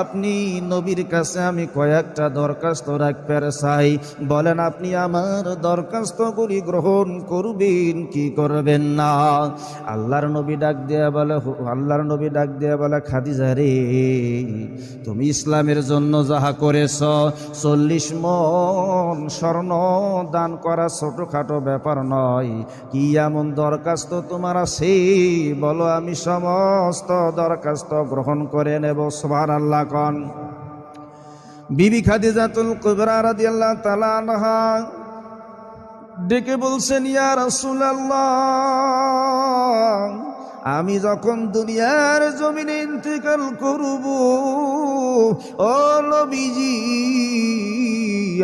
আপনি নবীর কাছে আমি কয়েকটা দরখাস্ত রাখতে চাই, বলেন আপনি আমার দরখাস্তগুলি গ্রহণ করবেন কি করবেন না? আল্লাহর নবী ডাক দেয়া বলে খাদিজা রে, তুমি ইসলামের জন্য যাহা করেছ 40 মণ স্বর্ণ দান করা ছোটখাটো ব্যাপার নয়। কি এমন দরখাস্ত তোমার আছে বলো, আমি সমস্ত দরখাস্ত গ্রহণ করে নেব। সুবহানাল্লাহ কোন। বিবি খাদিজাতুল কুবরা রাদিয়াল্লাহু তাআলা আনহা ডেকে বলছেন, ইয়া রাসূলুল্লাহ, আমি যখন দুনিয়ার জমিনে ইন্তেকাল করব, ও নবীজি,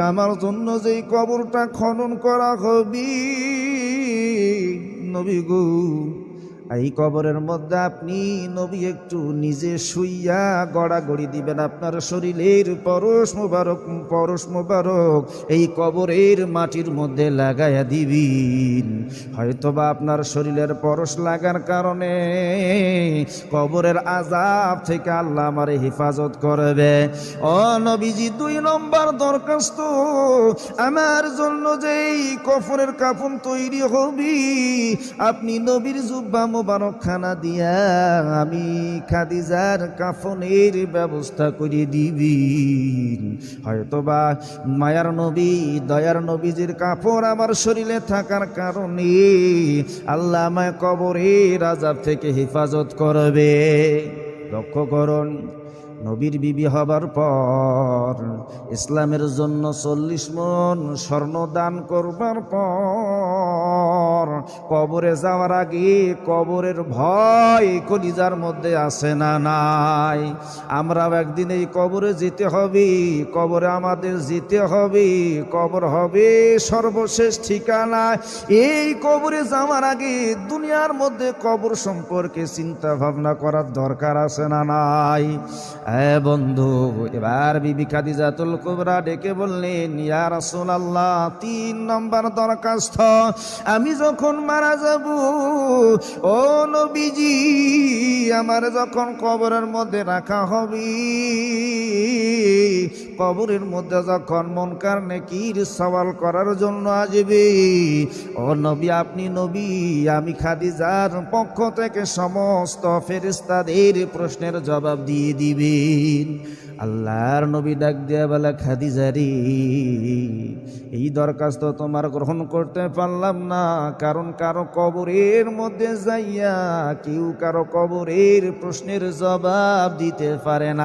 আমার জন্য যেই কবরটা খনন করা হবে, নবী গো, এই কবরের মধ্যে আপনি নবী একটু নিজে শুইয়া গড়াগড়ি দিবেন, আপনার শরীরের পরশ মোবারক এই কবরের মাটির মধ্যে লাগাইয়া দিবেন। হয়তোবা আপনার শরীরের পরশ লাগার কারণে কবরের আযাব থেকে আল্লাহ আমারে হেফাজত করবে। ও নবীজি, 2 নম্বর দরখাস্ত, আমার জন্য যেই কফনের কাফন তৈরি হবে, আপনি নবীর জুব্বা মোবারক খানা দিয়া আমি খাদিজার কাফনের ব্যবস্থা করে দিবেন। হয়তোবা মায়ার নবী, দয়ার নবীজির কাপড় আমার শরীরে থাকার কারণে আল্লাহ আমায় কবরের আযাব থেকে হেফাজত করবে। লক্ষ্য করুন, নবীর বিবি হবার পর, ইসলামের জন্য 40 মণ স্বর্ণ দান করবার পর, কবরে যাওয়ার আগে কবরের ভয় কলিজার মধ্যে আসে না নাই? আমরাও একদিন এই কবরে যেতে হবে, কবরে আমাদের যেতে হবে, কবর হবে সর্বশেষ ঠিকানা। এই কবরে যাওয়ার আগে দুনিয়ার মধ্যে কবর সম্পর্কে চিন্তা ভাবনা করার দরকার আছে না নাই? বন্ধু, এবার বিবি খাদিজাতুল কুবরা ডেকে বললেন, ইয়া রাসূলুল্লাহ, 3 নম্বর দরখাস্ত, আমি যখন মারা যাব, ও নবীজি, আমার যখন কবরের মধ্যে রাখা হবে, কবরের মধ্যে যখন মুনকার নেকির সওয়াল করার জন্য আসবে, ও নবী, আপনি নবী, আমি খাদিজার পক্ষ থেকে সমস্ত ফেরেশতাদের প্রশ্নের জবাব দিয়ে দিবেন। আল্লাহর নবী ডাক দিয়া বলে, খাদিজা রে, এই দরখাস্ত তোমার গ্রহণ করতে পারলাম না, কারণ কারো কবরের মধ্যে যাইয়া কেউ কারো কবরের প্রশ্নের জবাব দিতে পারে না।